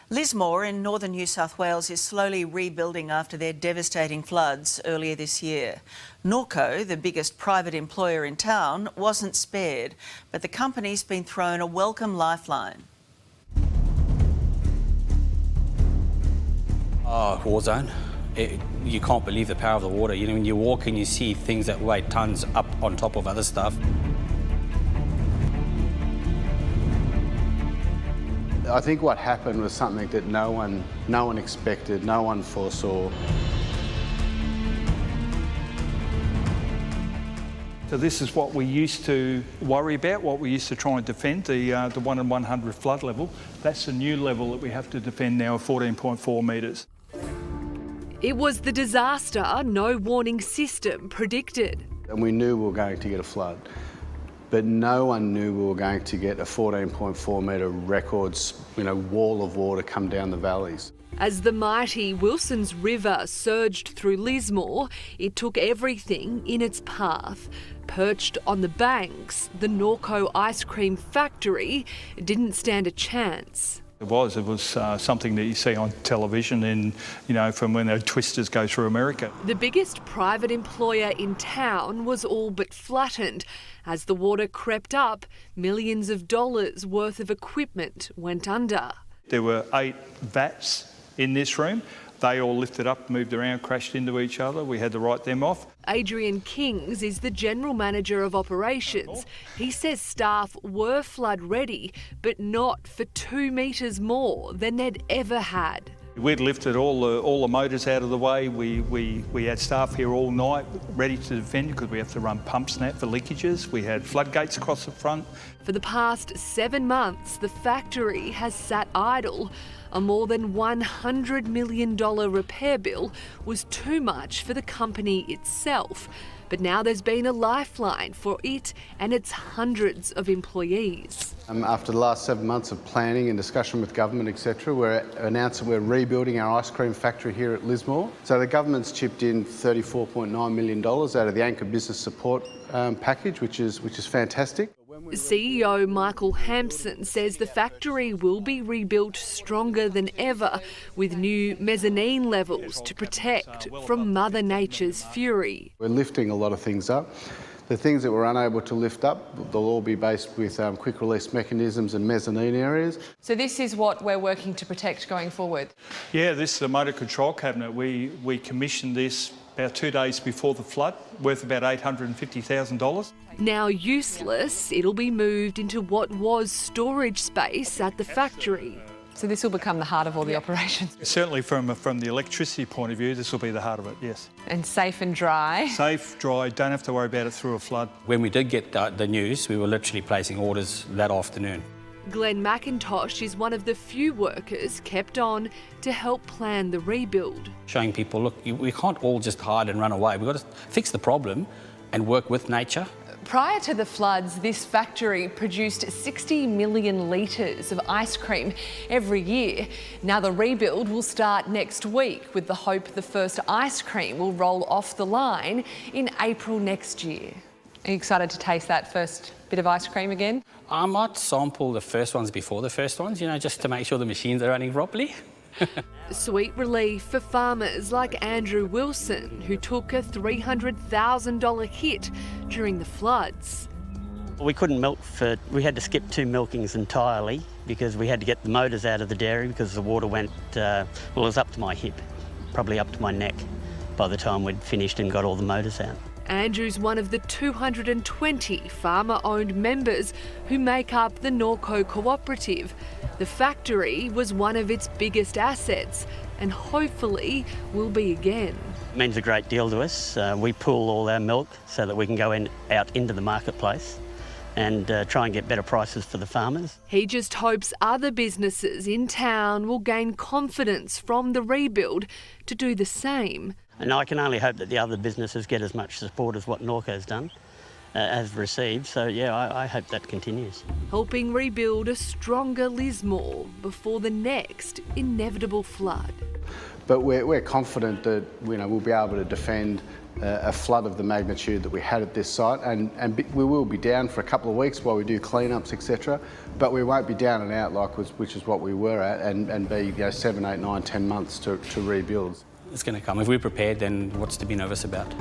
Lismore in northern New South Wales is slowly rebuilding after their devastating floods earlier this year. Norco, the biggest private employer in town, wasn't spared, but the company's been thrown a welcome lifeline. War zone. You can't believe the power of the water. You know, when you walk and you see things that weigh tons up on top of other stuff. I think what happened was something that no one expected, no one foresaw. So this is what we used to worry about, what we used to try and defend, the 1 in 100 flood level. That's the new level that we have to defend now, 14.4 metres. It was the disaster no warning system predicted. And we knew we were going to get a flood, but no one knew we were going to get a 14.4 metre records, wall of water come down the valleys. As the mighty Wilson's River surged through Lismore, it took everything in its path. Perched on the banks, the Norco ice cream factory didn't stand a chance. It was something that you see on television and, from when the twisters go through America. The biggest private employer in town was all but flattened. As the water crept up, millions of dollars worth of equipment went under. There were 8 Vats in this room. They all lifted up, moved around, crashed into each other. We had to write them off. Adrian Kings is the General Manager of Operations. He says staff were flood ready, but not for 2 metres more than they'd ever had. We'd lifted all the motors out of the way. We had staff here all night ready to defend because we have to run pumps and that for leakages. We had floodgates across the front. For the past 7 months, the factory has sat idle. A more than $100 million repair bill was too much for the company itself. But now there's been a lifeline for it and its hundreds of employees. After the last 7 months of planning and discussion with government, etc., we're announcing we're rebuilding our ice cream factory here at Lismore. So the government's chipped in $34.9 million out of the Anchor Business Support package, which is fantastic. CEO Michael Hampson says the factory will be rebuilt stronger than ever with new mezzanine levels to protect from Mother Nature's fury. We're lifting a lot of things up. The things that we're unable to lift up, they'll all be based with quick release mechanisms and mezzanine areas. So this is what we're working to protect going forward? Yeah, this is a motor control cabinet. We commissioned this about 2 days before the flood, worth about $850,000. Now useless, it'll be moved into what was storage space at the factory. So this will become the heart of all the operations? Certainly from the electricity point of view, this will be the heart of it, yes. And safe and dry? Safe, dry, don't have to worry about it through a flood. When we did get the news, we were literally placing orders that afternoon. Glenn McIntosh is one of the few workers kept on to help plan the rebuild. Showing people, look, we can't all just hide and run away. We've got to fix the problem and work with nature. Prior to the floods, this factory produced 60 million litres of ice cream every year. Now the rebuild will start next week with the hope the first ice cream will roll off the line in April next year. Are you excited to taste that first bit of ice cream again? I might sample the first ones before the first ones, just to make sure the machines are running properly. Sweet relief for farmers like Andrew Wilson, who took a $300,000 hit during the floods. We couldn't milk we had to skip 2 milkings entirely because we had to get the motors out of the dairy because the water went, it was up to my hip, probably up to my neck by the time we'd finished and got all the motors out. Andrew's one of the 220 farmer-owned members who make up the Norco cooperative. The factory was one of its biggest assets and hopefully will be again. It means a great deal to us. We pool all our milk so that we can go out into the marketplace and try and get better prices for the farmers. He just hopes other businesses in town will gain confidence from the rebuild to do the same. And I can only hope that the other businesses get as much support as what Norco's done, has received. So, yeah, I hope that continues. Helping rebuild a stronger Lismore before the next inevitable flood. But we're confident that we'll be able to defend a flood of the magnitude that we had at this site, and we will be down for a couple of weeks while we do cleanups, etc. But we won't be down and out which is what we were at, and be 7, 8, 9, 10 months to rebuild. It's going to come. If we're prepared, then what's to be nervous about?